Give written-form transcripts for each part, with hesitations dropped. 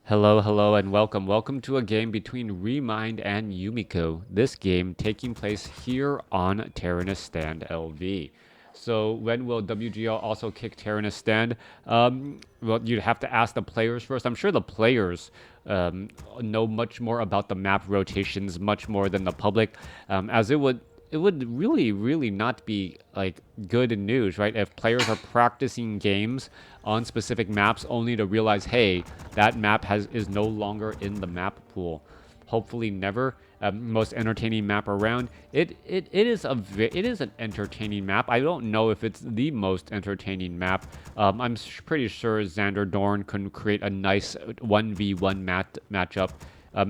Hello, hello, and welcome. Welcome to a game between ReMinD and Yumiko. This game taking place here on Tyrannus Stand LV. So when will WGL also kick Tyrannus Stand? Well, you'd have to ask the players first. I'm sure the players know much more about the map rotations, much more than the public, as it would really not be like good news, right? If players are practicing games on specific maps only to realize, hey, that map is no longer in the map pool. Hopefully never. Most entertaining map around. It is an entertaining map. I don't know if it's the most entertaining map. I'm pretty sure Xander Dorn can create a nice 1v1 matchup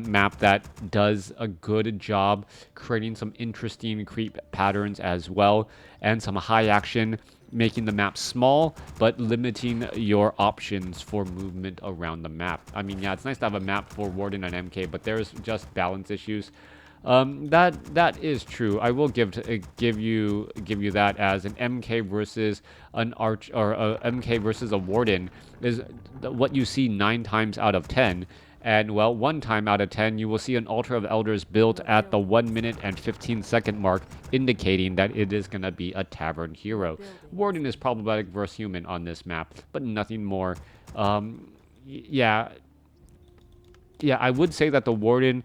map that does a good job creating some interesting creep patterns as well, and some high action, making the map small but limiting your options for movement around the map. I mean, yeah, it's nice to have a map for Warden and MK, but there's just balance issues. That is true. I will give you that, as an MK versus an arch, or a MK versus a Warden is what you see 9 times out of 10. And well, 1 time out of 10, you will see an Altar of Elders built at the 1 minute and 15-second mark, indicating that it is going to be a Tavern hero. Warden is problematic versus human on this map, but nothing more. Yeah, I would say that the Warden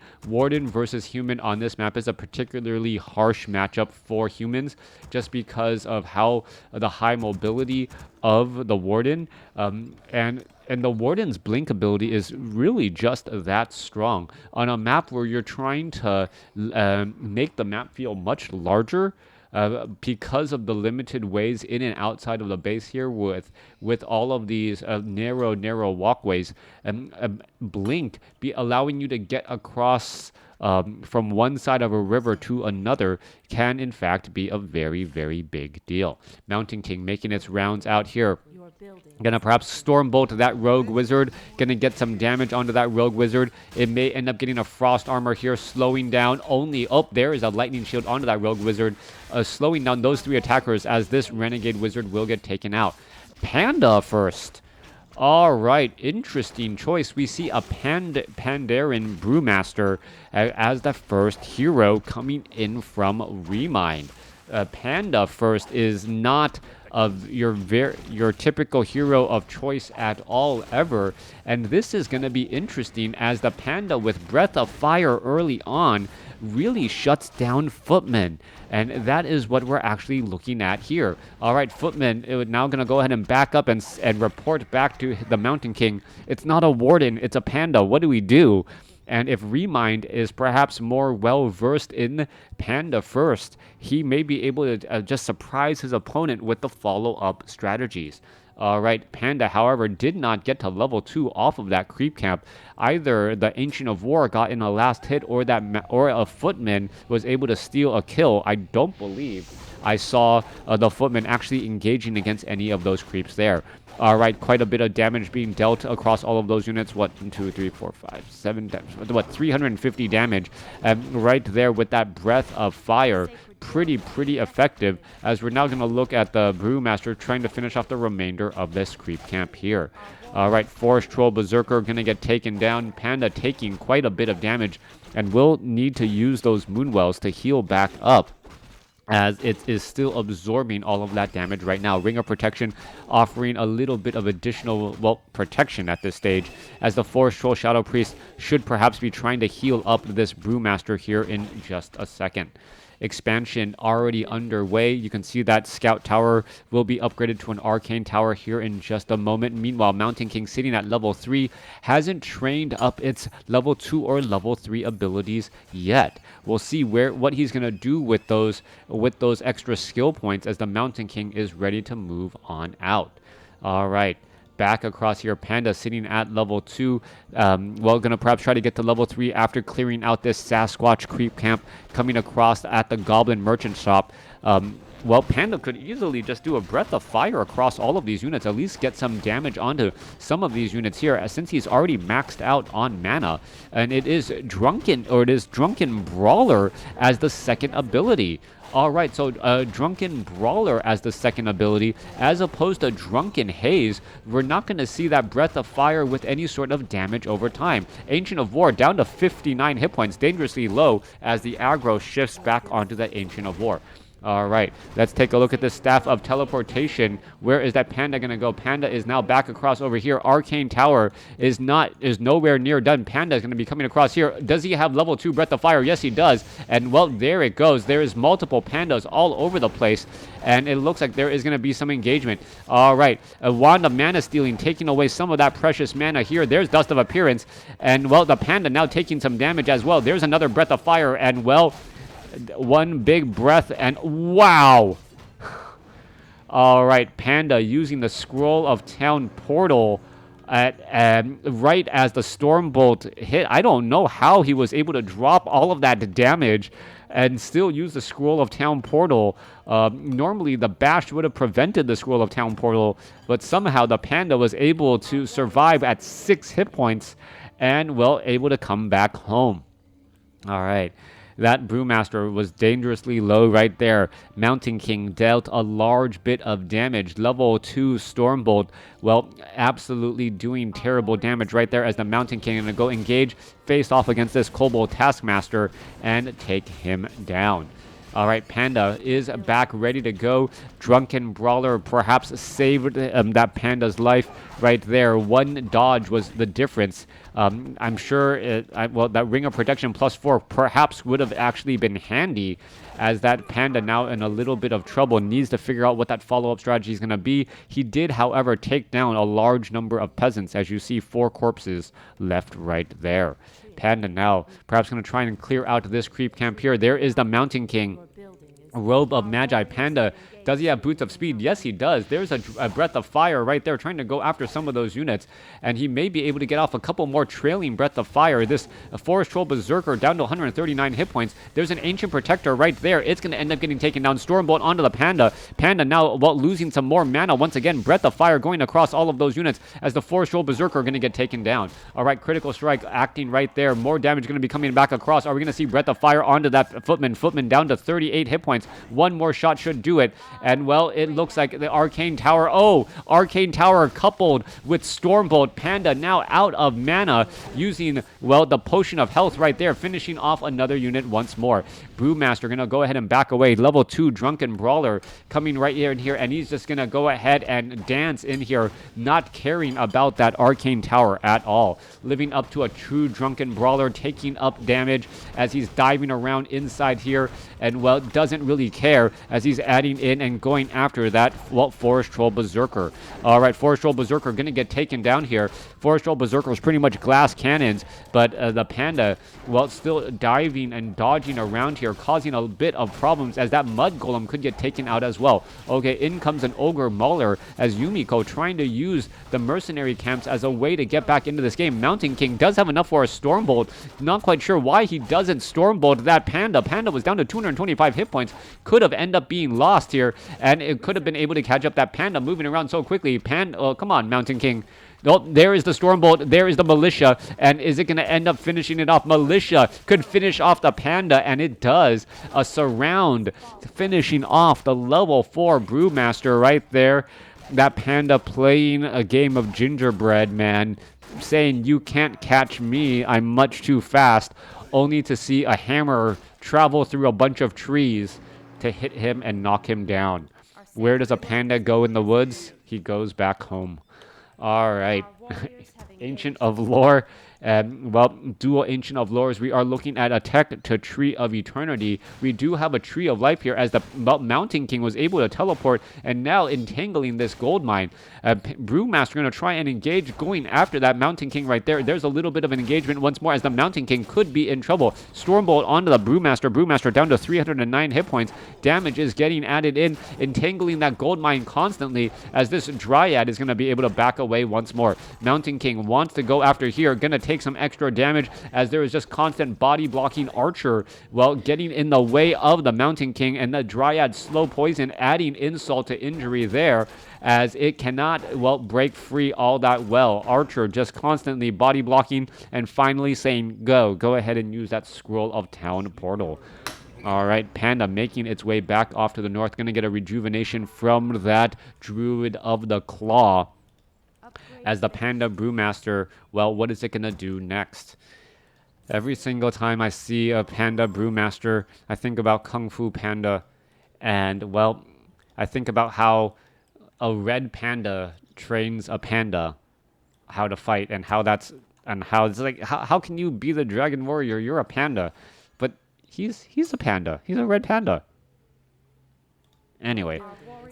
versus human on this map is a particularly harsh matchup for humans, just because of how the high mobility of the Warden, and the Warden's blink ability is really just that strong on a map where you're trying to make the map feel much larger. Because of the limited ways in and outside of the base here, with all of these narrow walkways, and blink be allowing you to get across from one side of a river to another can in fact be a very big deal. Mountain King making its rounds out here. Gonna perhaps Stormbolt that Rogue Wizard. Gonna get some damage onto that Rogue Wizard. It may end up getting a Frost Armor here, slowing down only... Oh, there is a Lightning Shield onto that Rogue Wizard, slowing down those 3 attackers, as this Renegade Wizard will get taken out. Panda first. All right, interesting choice. We see a Pandaren Brewmaster as the first hero coming in from ReMinD. Panda first is not of your typical hero of choice at all ever, and this is going to be interesting, as the Panda with Breath of Fire early on really shuts down Footman, and that is what we're actually looking at here. All right, Footman now going to go ahead and back up and report back to the Mountain King. It's not a Warden, it's a Panda. What do we do? And if ReMinD is perhaps more well-versed in Panda first, he may be able to just surprise his opponent with the follow-up strategies. Alright, Panda, however, did not get to level 2 off of that creep camp. Either the Ancient of War got in a last hit, or a Footman was able to steal a kill. I don't believe I saw the Footman actually engaging against any of those creeps there. Alright, quite a bit of damage being dealt across all of those units. What, 1, 2, 3, 4, 5, 7, what, 350 damage right there with that Breath of Fire. Pretty effective, as we're now going to look at the Brewmaster trying to finish off the remainder of this creep camp here. Alright, Forest Troll Berserker going to get taken down. Panda taking quite a bit of damage, and will need to use those Moonwells to heal back up, as it is still absorbing all of that damage right now. Ring of Protection offering a little bit of additional, well, protection at this stage, as the Forest Troll Shadow Priest should perhaps be trying to heal up this Brewmaster here in just a second. Expansion already underway. You can see that Scout Tower will be upgraded to an Arcane Tower here in just a moment. Meanwhile, Mountain King, sitting at level 3, hasn't trained up its level 2 or level 3 abilities yet. We'll see what he's going to do with those extra skill points, as the Mountain King is ready to move on out. All right. Back across here, Panda sitting at level 2. Well, gonna perhaps try to get to level 3 after clearing out this Sasquatch creep camp, coming across at the Goblin Merchant Shop. well, Panda could easily just do a Breath of Fire across all of these units, at least get some damage onto some of these units here, since he's already maxed out on mana. And it is Drunken Brawler as the second ability. Alright, so Drunken Brawler as the second ability, as opposed to Drunken Haze. We're not going to see that Breath of Fire with any sort of damage over time. Ancient of War down to 59 hit points, dangerously low, as the aggro shifts back onto that Ancient of War. All right, let's take a look at the Staff of Teleportation. Where is that Panda going to go? Panda is now back across over here. Arcane Tower is nowhere near done. Panda is going to be coming across here. Does he have level 2 Breath of Fire? Yes, he does. And, well, there it goes. There is multiple Pandas all over the place. And it looks like there is going to be some engagement. All right, a Wand of Mana Stealing, taking away some of that precious mana here. There's Dust of Appearance. And, well, the Panda now taking some damage as well. There's another Breath of Fire. And, well, one big breath and wow. All right, Panda using the Scroll of Town portal right as the Stormbolt hit. I don't know how he was able to drop all of that damage and still use the Scroll of Town portal. Normally the Bash would have prevented the Scroll of Town portal, but somehow the Panda was able to survive at 6 hit points and, well, able to come back home. All right. That Brewmaster was dangerously low right there. Mountain King dealt a large bit of damage. Level 2 Stormbolt, well, absolutely doing terrible damage right there as the Mountain King is going to go engage, face off against this Kobold Taskmaster, and take him down. All right, Panda is back, ready to go. Drunken Brawler perhaps saved that Panda's life right there. One dodge was the difference. I'm sure, that Ring of Protection +4 perhaps would have actually been handy, as that Panda now in a little bit of trouble, needs to figure out what that follow-up strategy is going to be. He did, however, take down a large number of peasants, as you see 4 corpses left right there. Panda now perhaps going to try and clear out this creep camp here. There is the Mountain King. Robe of Magi. Panda, does he have Boots of Speed? Yes, he does. There's a Breath of Fire right there trying to go after some of those units, and he may be able to get off a couple more trailing Breath of Fire. This Forest Troll Berserker down to 139 hit points. There's an Ancient Protector right there. It's going to end up getting taken down. Stormbolt onto the Panda. Panda now, well, losing some more mana. Once again, Breath of Fire going across all of those units as the Forest Troll Berserker are going to get taken down. All right, Critical Strike acting right there. More damage going to be coming back across. Are we going to see Breath of Fire onto that Footman? Footman down to 38 hit points. One more shot should do it. And, well, it looks like the Arcane Tower. Oh, Arcane Tower coupled with Stormbolt. Panda now out of mana using, well, the Potion of Health right there, finishing off another unit once more. Brewmaster going to go ahead and back away. Level 2 Drunken Brawler coming right here and here, and he's just going to go ahead and dance in here, not caring about that Arcane Tower at all. Living up to a true Drunken Brawler, taking up damage as he's diving around inside here, and, well, doesn't really care as he's adding in and going after that, well, Forest Troll Berserker. All right, Forest Troll Berserker going to get taken down here. Forest Troll Berserker was pretty much glass cannons, but the Panda, well, still diving and dodging around here, causing a bit of problems as that Mud Golem could get taken out as well. Okay, in comes an Ogre Mauler as Yumiko trying to use the mercenary camps as a way to get back into this game. Mountain King does have enough for a Stormbolt. Not quite sure why he doesn't Stormbolt that Panda. Panda was down to 225 hit points. Could have ended up being lost here, and it could have been able to catch up that Panda moving around so quickly. Oh, come on, Mountain King. Oh, there is the Stormbolt. There is the Militia. And is it going to end up finishing it off? Militia could finish off the Panda, and it does. A surround finishing off the level 4 Brewmaster right there. That Panda playing a game of gingerbread, man. Saying, you can't catch me. I'm much too fast. Only to see a hammer travel through a bunch of trees to hit him and knock him down. Where does a Panda go in the woods? He goes back home. All right. Ancient of Lore. Well, dual Ancient of Lores. We are looking at a tech to Tree of Eternity. We do have a Tree of Life here as the Mountain King was able to teleport and now entangling this gold mine. Brewmaster going to try and engage going after that Mountain King right there. There's a little bit of an engagement once more as the Mountain King could be in trouble. Stormbolt onto the Brewmaster. Brewmaster down to 309 hit points. Damage is getting added in, entangling that gold mine constantly as this Dryad is going to be able to back away once more. Mountain King wants to go after here. Gonna take some extra damage as there is just constant body blocking Archer. Well, getting in the way of the Mountain King, and the Dryad slow poison adding insult to injury there, as it cannot, well, break free all that well. Archer just constantly body blocking and finally saying, go ahead and use that Scroll of Town portal. All right, Panda making its way back off to the north. Going to get a rejuvenation from that Druid of the Claw. As the Panda Brewmaster, well, what is it going to do next? Every single time I see a Panda Brewmaster, I think about Kung Fu Panda. And, well, I think about how a red panda trains a panda how to fight, and how it's like, how can you be the dragon warrior? You're a panda. But he's a panda. He's a red panda. Anyway,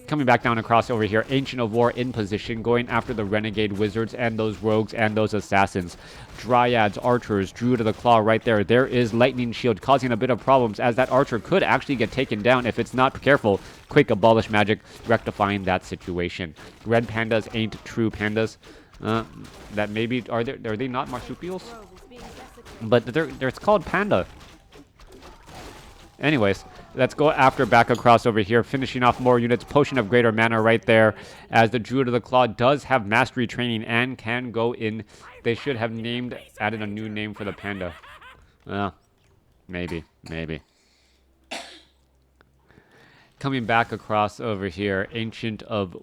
coming back down across over here, Ancient of War in position, going after the renegade wizards and those rogues and those assassins. Dryads, archers, Druid of the Claw right there. There is Lightning Shield causing a bit of problems, as that archer could actually get taken down if it's not careful. Quick Abolish Magic rectifying that situation. Red pandas ain't true pandas. That maybe are they not marsupials? But it's called panda. Anyways, let's go after back across over here, finishing off more units. Potion of Greater Mana right there, as the Druid of the Claw does have mastery training and can go in. They should have added a new name for the panda. Well, maybe. Coming back across over here, Ancient of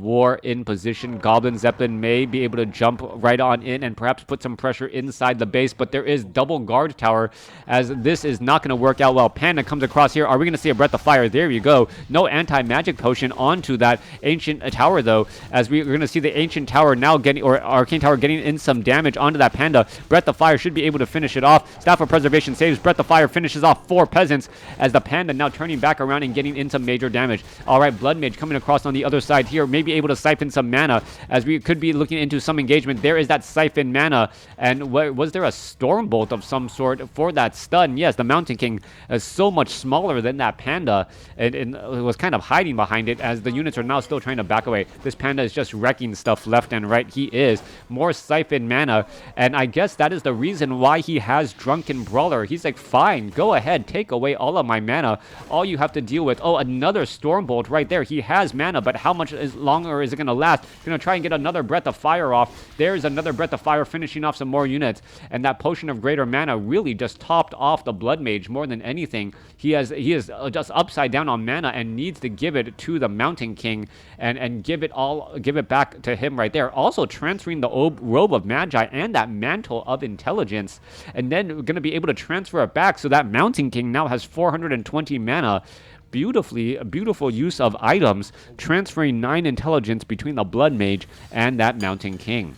War in position. Goblin Zeppelin may be able to jump right on in and perhaps put some pressure inside the base, but there is double guard tower, as this is not going to work out well. Panda comes across here. Are we going to see a Breath of Fire? There you go. No anti-magic potion onto that Ancient Tower, though, as we're going to see the Ancient Tower now getting, or Arcane Tower getting in some damage onto that Panda. Breath of Fire should be able to finish it off. Staff of Preservation saves. Breath of Fire finishes off 4 peasants, as the Panda now turning back around and getting in some major damage. All right, Blood Mage coming across on the other side here, maybe able to siphon some mana, as we could be looking into some engagement. There is that siphon mana, and was there a Stormbolt of some sort for that stun? Yes, the Mountain King is so much smaller than that Panda, and it was kind of hiding behind it, as the units are now still trying to back away. This Panda is just wrecking stuff left and right. He is. More siphon mana, and I guess that is the reason why he has Drunken Brawler. He's like, fine, go ahead, take away all of my mana. All you have to deal with, oh, another Stormbolt right there. He has mana, but how much longer is it going to last? Going to try and get another Breath of Fire off. There's another Breath of Fire, finishing off some more units, and that Potion of Greater Mana really just topped off the Blood Mage more than anything. He is just upside down on mana and needs to give it to the Mountain King and give it back to him right there. Also transferring the Robe of Magi and that Mantle of Intelligence, and then we're going to be able to transfer it back, so that Mountain King now has 420 mana. Beautiful use of items, transferring 9 intelligence between the Blood Mage and that Mountain King.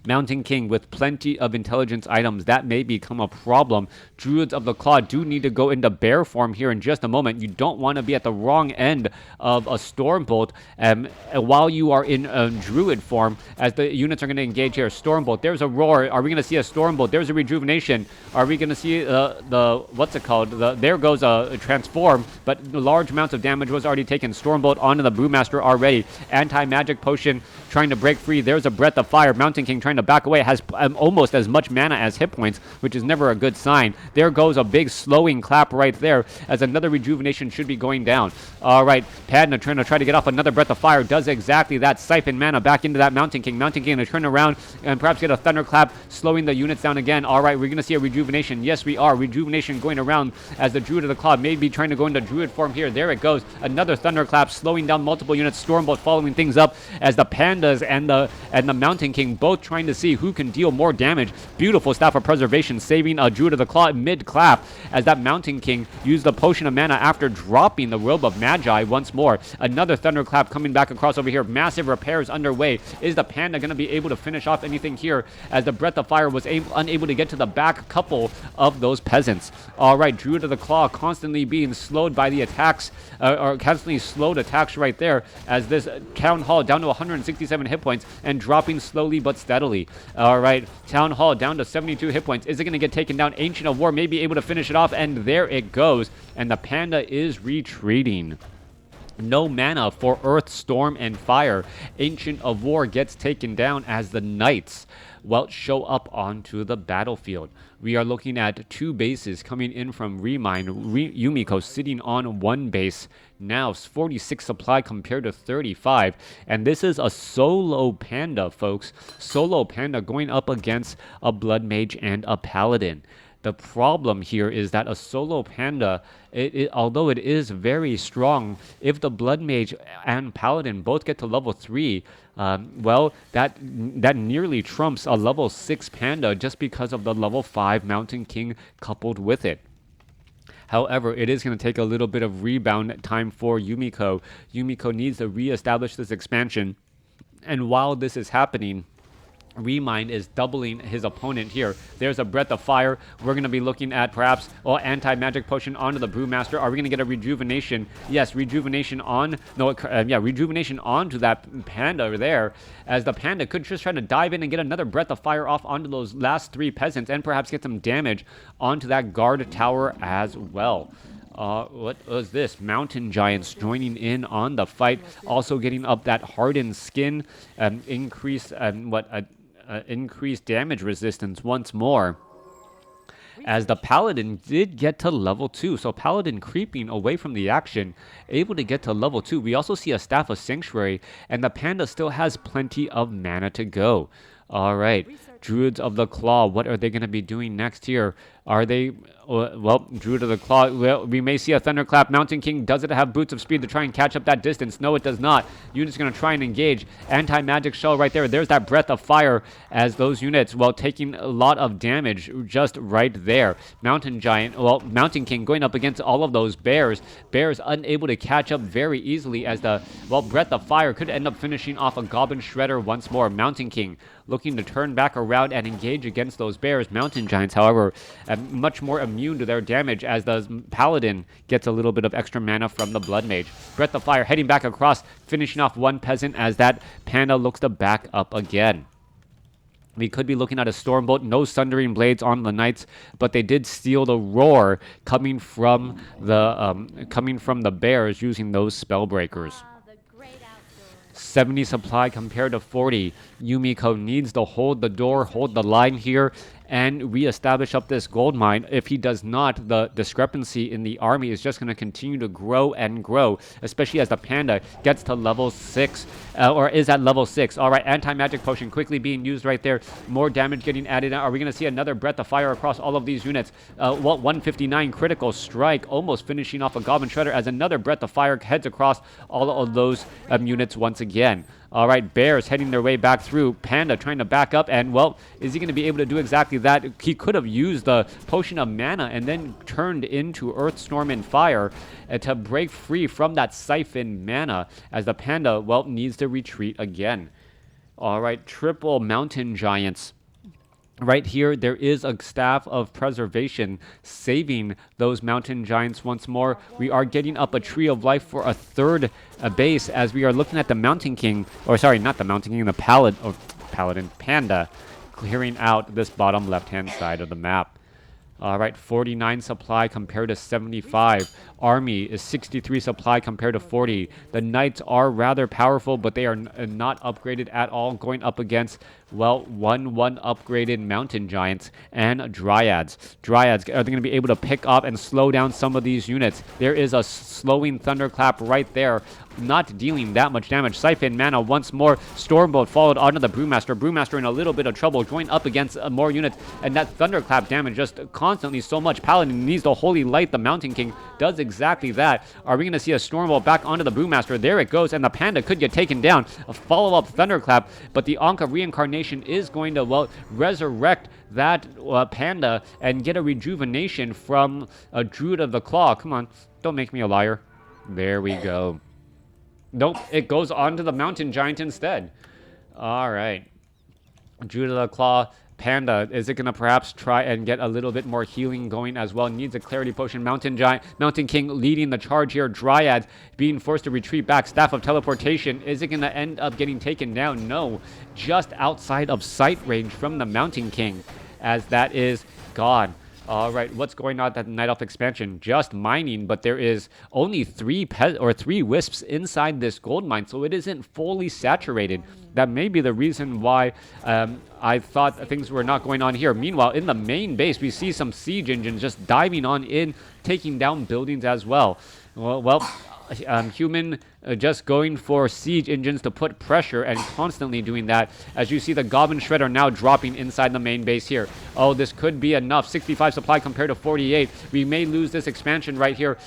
Mountain King with plenty of intelligence items, that may become a problem. Druids of the Claw do need to go into bear form here in just a moment. You don't want to be at the wrong end of a Stormbolt while you are in Druid form, as the units are going to engage here. Stormbolt, there's a Roar. Are we going to see a Stormbolt? There's a Rejuvenation. Are we going to see what's it called? There goes a Transform, but large amounts of damage was already taken. Stormbolt onto the Brewmaster already. Anti-Magic Potion trying to break free. There's a Breath of Fire. Mountain King trying to back away, has almost as much mana as hit points, which is never a good sign. There goes a big slowing clap right there, as another Rejuvenation should be going down. All right, Padna trying to get off another Breath of Fire, does exactly that. Siphon mana back into that Mountain King. Mountain King to turn around and perhaps get a Thunderclap, slowing the units down again. All right, we're going to see a Rejuvenation. Yes, we are. Rejuvenation going around, as the Druid of the Claw may be trying to go into Druid form here. There it goes. Another Thunderclap, slowing down multiple units. Stormbolt following things up, as the Pandas and the Mountain King both trying to see who can deal more damage. Beautiful Staff of Preservation, saving a Druid of the Claw mid-clap, as that Mountain King used the Potion of Mana after dropping the Robe of Magi once more. Another Thunderclap coming back across over here. Massive repairs underway. Is the Panda going to be able to finish off anything here, as the Breath of Fire was unable to get to the back couple of those peasants? All right, Druid of the Claw constantly being slowed by the attacks, or constantly slowed attacks right there, as this Town Hall down to 167 hit points and dropping slowly but steadily. All right, Town Hall down to 72 hit points. Is it going to get taken down? Ancient of War may be able to finish it off, and there it goes. And the Panda is retreating. No mana for Earth, Storm, and Fire. Ancient of War gets taken down as the Knights, well, show up onto the battlefield. We are looking at 2 bases coming in from ReMinD. Yumiko sitting on 1 base. Now 46 supply compared to 35. And this is a solo panda, folks. Solo panda going up against a Blood Mage and a Paladin. The problem here is that a solo panda, although it is very strong, if the Blood Mage and Paladin both get to level 3, well, that nearly trumps a level 6 panda just because of the level 5 Mountain King coupled with it. However, it is going to take a little bit of rebound time for Yumiko. Yumiko needs to reestablish this expansion. And while this is happening, ReMinD is doubling his opponent here. There's a Breath of Fire. We're going to be looking at perhaps anti-magic potion onto the Brewmaster. Are we going to get a rejuvenation? Yes, rejuvenation on. No, rejuvenation onto that panda over there, as the panda could just try to dive in and get another Breath of Fire off onto those last 3 peasants and perhaps get some damage onto that guard tower as well. What was this? Mountain Giants joining in on the fight, also getting up that hardened skin, increased damage resistance once more. As the Paladin did get to level 2. So Paladin creeping away from the action, able to get to level 2. We also see a Staff of Sanctuary, and the panda still has plenty of mana to go. Alright, Druids of the Claw, what are they going to be doing next here? Are they, well, Druid of the Claw, well, we may see a Thunderclap. Mountain King, does it have Boots of Speed to try and catch up that distance? No, it does not. Unit's going to try and engage. Anti-Magic Shell right there. There's that Breath of Fire as those units, well, taking a lot of damage just right there. Mountain Giant, well, Mountain King going up against all of those bears. Bears unable to catch up very easily as the, well, Breath of Fire could end up finishing off a Goblin Shredder once more. Mountain King looking to turn back around and engage against those bears. Mountain Giants, however, much more immune to their damage as the Paladin gets a little bit of extra mana from the Blood Mage. Breath of Fire heading back across, finishing off 1 peasant as that panda looks to back up again. We could be looking at a Stormbolt, no Sundering Blades on the Knights, but they did steal the Roar coming from the bears using those Spellbreakers. 70 supply compared to 40. Yumiko needs to hold the door, hold the line here, and reestablish up this gold mine. If he does not, the discrepancy in the army is just going to continue to grow and grow, especially as the panda gets to level 6, or is at level 6. All right, anti-magic potion quickly being used right there. More damage getting added. Are we going to see another Breath of Fire across all of these units? 159 critical strike, almost finishing off a Goblin Shredder as another Breath of Fire heads across all of those units once again. All right, Bears heading their way back through. Panda trying to back up, and, well, is he going to be able to do exactly that? He could have used the Potion of Mana and then turned into Earth, Storm, and Fire to break free from that Siphon mana, as the Panda, well, needs to retreat again. All right, triple Mountain Giants. Right here, there is a Staff of Preservation saving those Mountain Giants once more. We are getting up a Tree of Life for a 3rd base as we are looking at the Mountain King, or sorry, not the Mountain King, the Paladin Panda, clearing out this bottom left-hand side of the map. All right, 49 supply compared to 75. Army is 63 supply compared to 40. The Knights are rather powerful, but they are not upgraded at all, going up against, well, 1/1 upgraded Mountain Giants and Dryads. Dryads, are they going to be able to pick up and slow down some of these units? There is a slowing Thunderclap right there, not dealing that much damage. Siphon mana once more. Stormbolt followed onto the Brewmaster. Brewmaster in a little bit of trouble, going up against more units, and that Thunderclap damage just constantly so much. Paladin needs to Holy Light. The Mountain King does exactly that. Are we going to see a Stormbolt back onto the Brewmaster? There it goes, and the Panda could get taken down. A follow-up Thunderclap, but the Ankh of Reincarnation is going to, well, resurrect that Panda and get a rejuvenation from a Druid of the Claw. Come on, don't make me a liar. There we go. Nope, it goes on to the Mountain Giant instead. All right. Druid of the Claw, Panda, is it going to perhaps try and get a little bit more healing going as well? Needs a Clarity Potion. Mountain Giant, Mountain King leading the charge here. Dryad being forced to retreat back. Staff of Teleportation, is it going to end up getting taken down? No, just outside of sight range from the Mountain King, as that is gone. All right, what's going on at the Night Elf expansion? Just mining, but there is only three wisps inside this gold mine, so it isn't fully saturated. That may be the reason why I thought things were not going on here. Meanwhile, in the main base, we see some siege engines just diving on in, taking down buildings as well. Human just going for siege engines to put pressure and constantly doing that. As you see, the Goblin Shredder now dropping inside the main base here. Oh, this could be enough. 65 supply compared to 48. We may lose this expansion right here.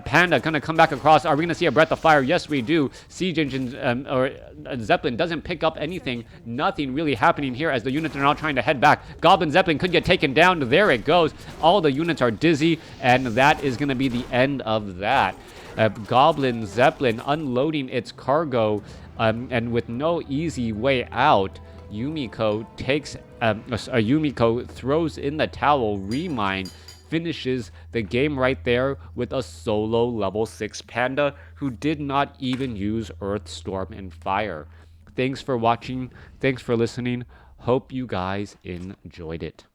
Panda gonna come back across. Are we gonna see a Breath of Fire? Yes, we do. Siege engines or Zeppelin doesn't pick up anything. Nothing really happening here as the units are now trying to head back. Goblin Zeppelin could get taken down. There it goes. All the units are dizzy, and that is gonna be the end of that. Goblin Zeppelin unloading its cargo, and with no easy way out, Yumiko throws in the towel. ReMinD finishes the game right there with a solo level 6 Panda who did not even use Earth, Storm, and Fire. Thanks for watching. Thanks for listening. Hope you guys enjoyed it.